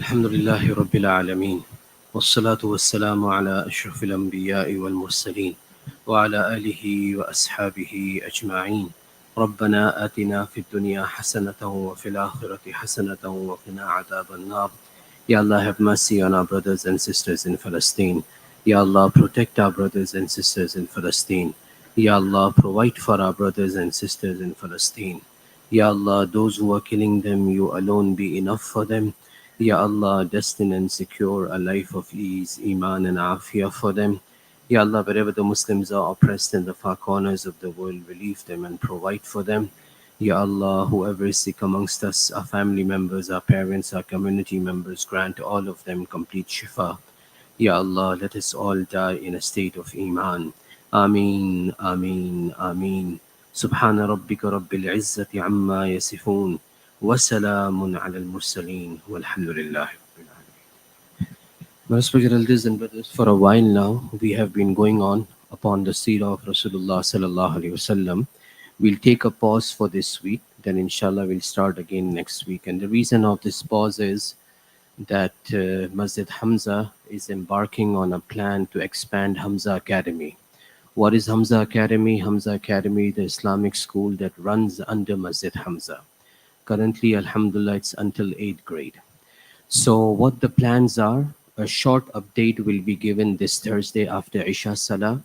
الحمد لله رب العالمين والصلاة والسلام على أشرف الأنبياء والمرسلين وعلى آله وأصحابه أجمعين. ربنا آتنا في الدنيا حسنة وفي الآخرة حسنة وقنا عذاب النار. Ya Allah, have mercy on our brothers and sisters in Palestine. Ya Allah, protect our brothers and sisters in Palestine. Ya Allah, provide for our brothers and sisters in Palestine. Ya Allah, those who are killing them, you alone be enough for them. Ya Allah, destine and secure a life of ease, iman and afiyah for them. Ya Allah, wherever the Muslims are oppressed in the far corners of the world, relieve them and provide for them. Ya Allah, whoever is sick amongst us, our family members, our parents, our community members, grant all of them complete shifa. Ya Allah, let us all die in a state of iman. Ameen, ameen, ameen. Subhana rabbika rabbil izzati amma yasifun. وسلام على المرسلين والحمد لله رب العالمين. My respected elders and brothers, for a while now we have been going on upon the seerah of Rasulullah sallallahu alaihi wasallam. We'll take a pause for this week, then inshallah we'll start again next week. And the reason of this pause is that Masjid Hamza is embarking on a plan to expand Hamza Academy. What is Hamza Academy? Hamza Academy, the Islamic school that runs under Masjid Hamza. Currently, alhamdulillah, it's until 8th grade. So what the plans are, a short update will be given this Thursday after Isha Salah,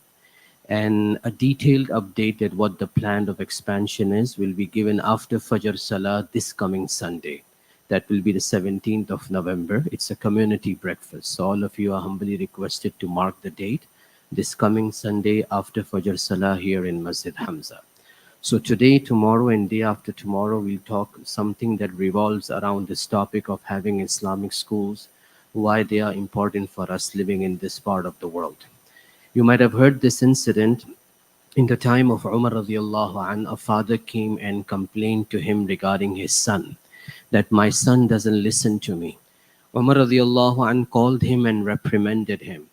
and a detailed update at what the plan of expansion is will be given after Fajr Salah this coming Sunday. That will be the 17th of November. It's a community breakfast. So all of you are humbly requested to mark the date this coming Sunday after Fajr Salah here in Masjid Hamza. So today, tomorrow, and day after tomorrow, we'll talk something that revolves around this topic of having Islamic schools, why they are important for us living in this part of the world. You might have heard this incident in the time of Umar radiallahu an. A father came and complained to him regarding his son, that my son doesn't listen to me. Umar radiallahu an called him and reprimanded him.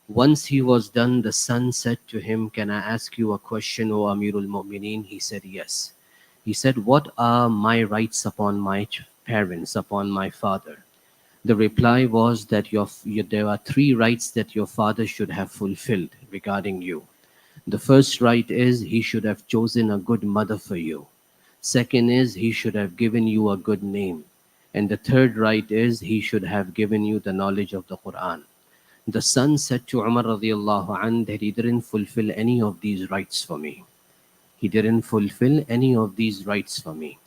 Once he was done, the son said to him, "Can I ask you a question, O Amirul Mu'mineen?" He said, "Yes." He said, "What are my rights upon my parents, upon my father?" The reply was that there are three rights that your father should have fulfilled regarding you. The first right is he should have chosen a good mother for you. Second is he should have given you a good name. And the third right is he should have given you the knowledge of the Quran. The son said to Umar radiallahu anh that he didn't fulfill any of these rights for me. He didn't fulfill any of these rights for me.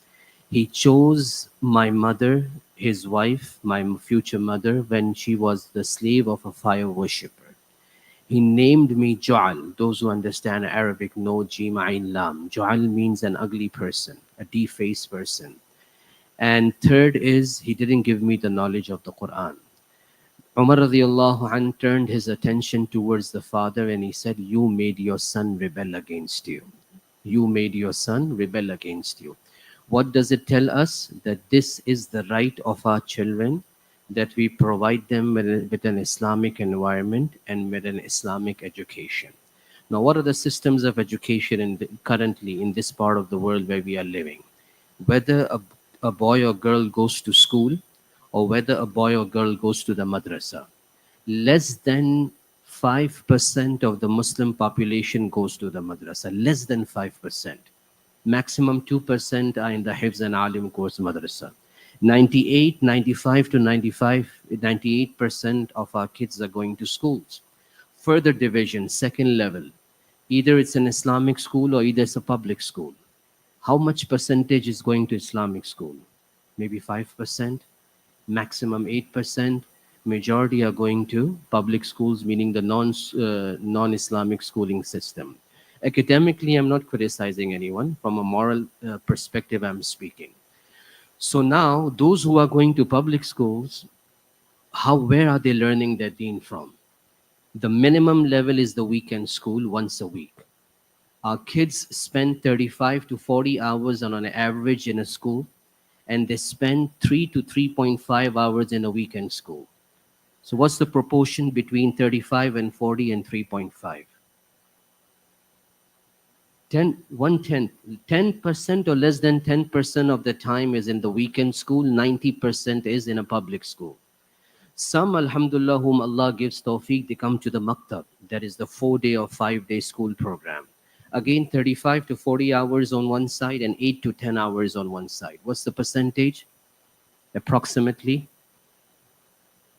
He chose my mother, his wife, my future mother, when she was the slave of a fire worshipper. He named me Ju'al. Those who understand Arabic know Jim Ain Lam. Ju'al means an ugly person, a defaced person. And third is he didn't give me the knowledge of the Quran. Umar radiallahu anh turned his attention towards the father and he said, "You made your son rebel against you. You made your son rebel against you." What does it tell us? That this is the right of our children, that we provide them with an Islamic environment and with an Islamic education. Now, what are the systems of education currently in this part of the world where we are living? Whether a boy or girl goes to school, or whether a boy or girl goes to the madrasa, less than 5% of the Muslim population goes to the madrasa. Less than 5%. Maximum 2% are in the Hifz and Alim course madrasa. 98% of our kids are going to schools. Further division, second level. Either it's an Islamic school or either it's a public school. How much percentage is going to Islamic school? Maybe 5%, maximum 8%. Majority are going to public schools, meaning the non-Islamic schooling system. Academically, I'm not criticizing anyone. From a moral perspective, I'm speaking. So now, those who are going to public schools, where are they learning their deen from? The minimum level is the weekend school once a week. Our kids spend 35 to 40 hours on an average in a school, and they spend 3 to 3.5 hours in a weekend school. So what's the proportion between 35 and 40 and 3.5? 10% or less than 10% of the time is in the weekend school, 90% is in a public school. Some, alhamdulillah, whom Allah gives tawfiq, they come to the maktab. That is the 4 day or 5 day school program. Again, 35 to 40 hours on one side and 8 to 10 hours on one side. What's the percentage? Approximately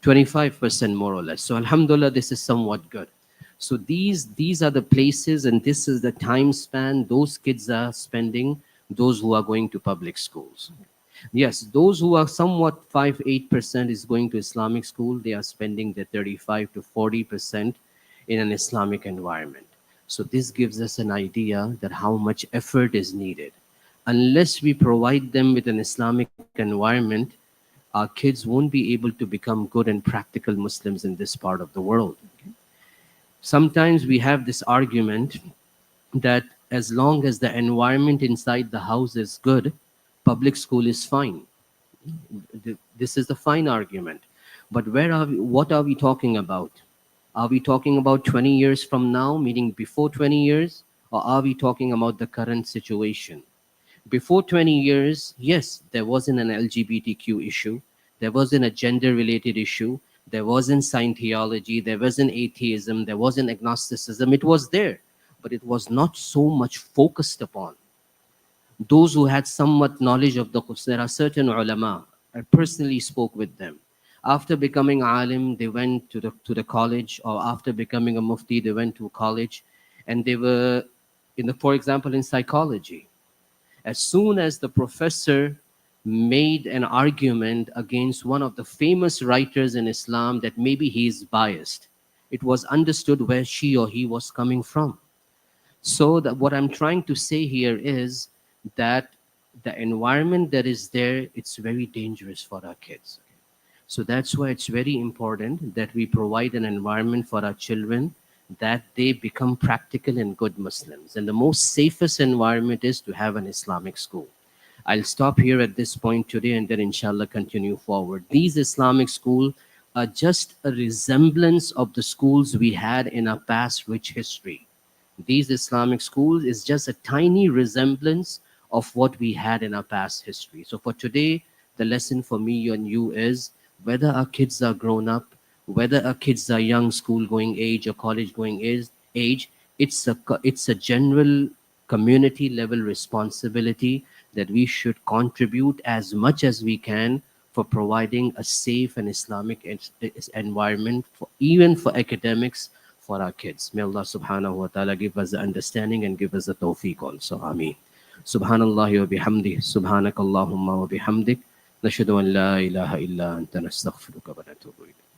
25% more or less. So alhamdulillah, this is somewhat good. So these are the places and this is the time span those kids are spending, those who are going to public schools. Yes, those who are somewhat 5-8% is going to Islamic school, they are spending the 35 to 40% in an Islamic environment. So this gives us an idea that how much effort is needed. Unless we provide them with an Islamic environment, our kids won't be able to become good and practical Muslims in this part of the world. Sometimes we have this argument that as long as the environment inside the house is good, public school is fine. This is the fine argument. But what are we talking about? Are we talking about 20 years from now, meaning before 20 years? Or are we talking about the current situation? Before 20 years, yes, there wasn't an LGBTQ issue, there wasn't a gender related issue, there wasn't Scientology, there wasn't atheism, there wasn't agnosticism. It was there, but it was not so much focused upon. Those who had somewhat knowledge of the Quds, there are certain ulama, I personally spoke with them. After becoming alim, they went to the college, or after becoming a mufti, they went to college, and they were for example, in psychology. As soon as the professor made an argument against one of the famous writers in Islam that maybe he is biased, it was understood where she or he was coming from. So that what I'm trying to say here is that the environment that is there, it's very dangerous for our kids. So that's why it's very important that we provide an environment for our children that they become practical and good Muslims. And the most safest environment is to have an Islamic school. I'll stop here at this point today and then inshallah continue forward. These Islamic schools are just a resemblance of the schools we had in our past rich history. These Islamic schools is just a tiny resemblance of what we had in our past history. So for today, the lesson for me and you is whether our kids are grown up, whether our kids are young school going age or college going age, it's a general community level responsibility that we should contribute as much as we can for providing a safe and Islamic environment for even for academics for our kids. May Allah subhanahu wa ta'ala give us the understanding and give us the tawfiq also. Ameen. Subhanallah wa bihamdi. Subhanakallahumma wa bihamdik. Nashhadu an la ilaha illa anta nastaghfiruka wa natubu ilayk.